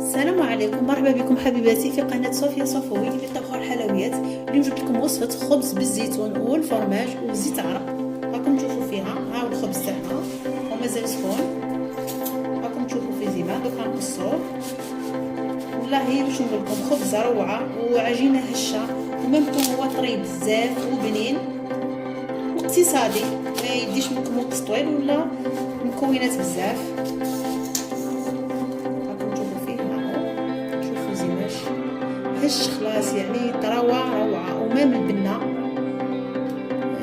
السلام عليكم، مرحبا بكم حبيباتي في قناه صوفيا صفوي اللي طبخوا الحلويات. اليوم جبت لكم وصفه خبز بالزيتون والفرماج وزيت عرق. راكم تشوفوا فيها ها الخبز تاعنا ومازال سخون، راكم تشوفوا فيه ديما. دوك غنقصوه. والله باش نقول لكم خبزه روعه وعجينه هشه وممكن هو طري بزاف وبنين واقتصادي، ما يديش منكم وقت طويل ولا مكونات بزاف. هش خلاص يعني روعة وما من البنة،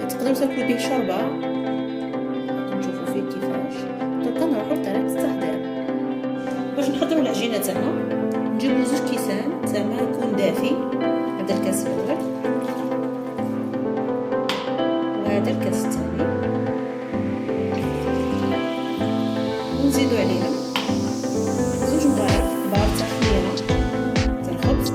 تقدروا تاكلوا به شوربة. نشوفوا فيه كيفاش. دوكا نروحوا لطريقة التحضير. باش نحضروا العجينة تاعنا نجيبوا 2 كيسان تاع ما يكون دافي. هذا الكاس الاول وهذا الكاس الثاني، ونزيدوا عليهم 2 مغارف كبار تاع خميرة تاع الخبز.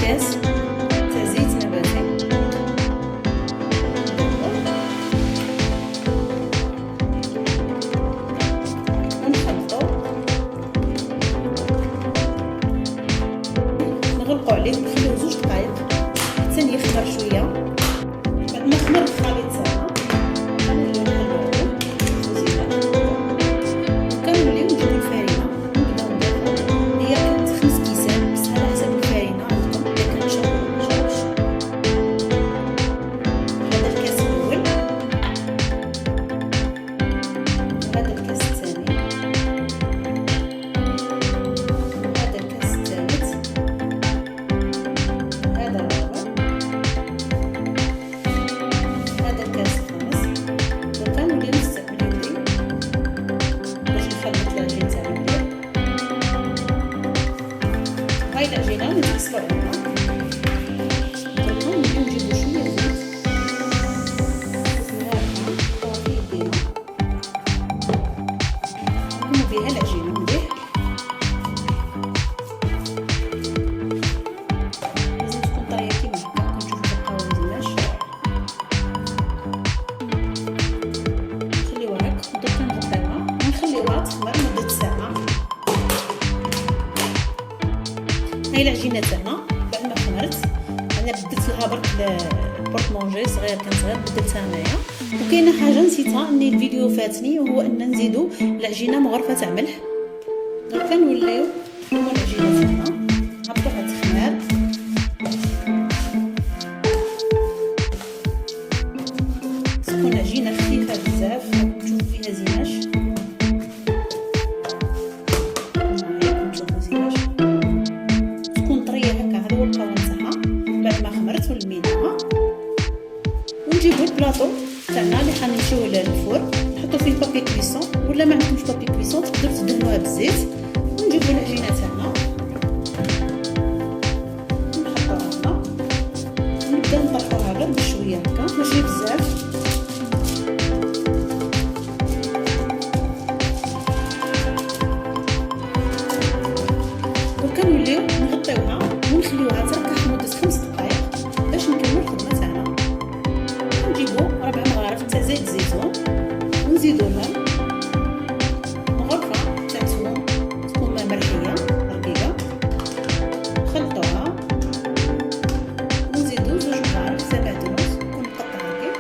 كاس تاع زيت نباتي ونخلطو، نغلقو عليه ونخليوه 2 دقائق حتى يخمر شويه. بعد ما خمر الخليط تاعنا كنوليو نجيبو الفرينه ونبداو نضيفو. هي كانت 5 كيسان بس على حسب الفرينه. هاي العجينة نغسلو عليها. دركا نجيبو شوية زيت نغرقها في يدينا، نقلبو بها العجينة مليح. لازم تكون طرية كيما هكا، كنشوفو في القوام ديالهاش. نخليوها هكا دركا نغطيوها ونخليوها تخمر مدة ساعة. هاي العجينه تاعنا بعد ما خمرت انا بدلت لها برك البورطمونجي صغير، كان صغير بدلتها انايا. وكاينه حاجه نسيتها اني الفيديو فاتني، وهو ان نزيدو العجينه مغرفه تاع ملح. دركا نوليو نحطو العجينه تاعنا نحطوها تخمر. تكون عجينه خفيفه بزاف، تشوفوا فيها زيناش. ولميناها ونجيبو البلاطو تاعنا اللي حنمشيو للفور، نحطو فيه بابي كويسون ولا ما عندكمش بابي كويسون تقدروا تدهنوها بالزيت. ونجيبو العجينه تاعنا نحطوها هنا ونبدا نطرحوها غير بشويه هكا ماشي بزاف. دوكا نوليو نغطيوها ونخليوها تركح مده 5 دقائق باش نكملو الخدمه تاعنا. نجيبو 4 مغارف تاع زيت الزيتون ونزيدو لهم مغرفه تاع ثوم تكون مرحيه رقيقه، نخلطوها ونزيدو 2 مغارف تاع بقدونس تكون مقطعه هكا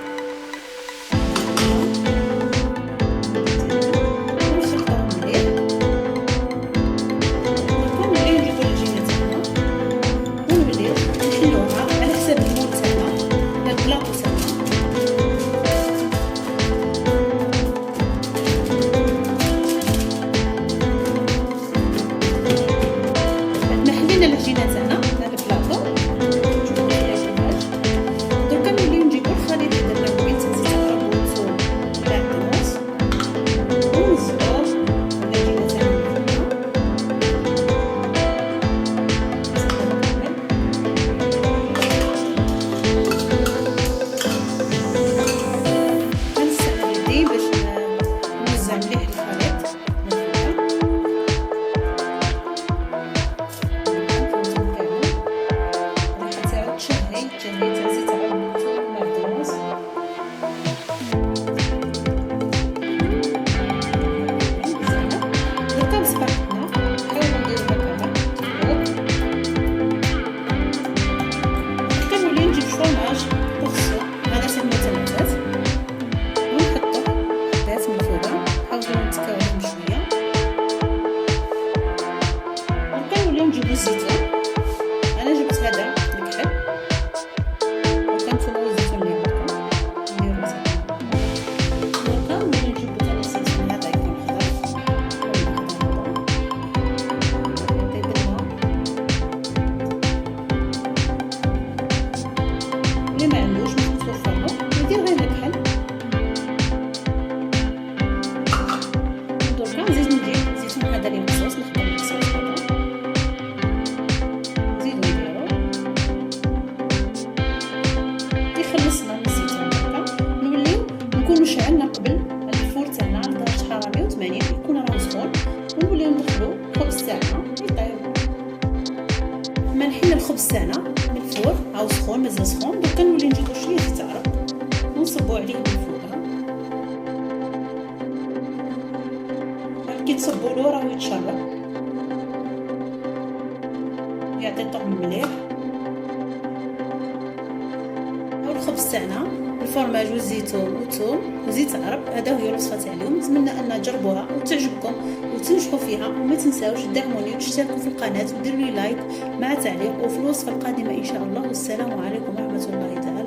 نكونوا شعلنا قبل الفور تاعنا على درجه حراره 180 يكون راه سخون، ونوليو ندخلو الخبز تاعنا يطيب. ما نحل الخبز تاعنا من الفور عاود سخون مازال سخون، دوكا نولي نجيبو شويه زيت عرق ونصبو عليه من فوقها. كي تصبولو راهو يتشرب يعطي طعم مليح. الخبز تاعنا الفرماج والزيتون والثوم وزيت عرب، هذا هي الوصفه تاع اليوم. نتمنى ان تجربوها وتعجبكم وتنجحوا فيها، وما تنساوش تدعموني وتشتركوا في القناه وديروا لي لايك مع تعليق، وفي الوصفه القادمه ان شاء الله. والسلام عليكم ورحمه الله تعالى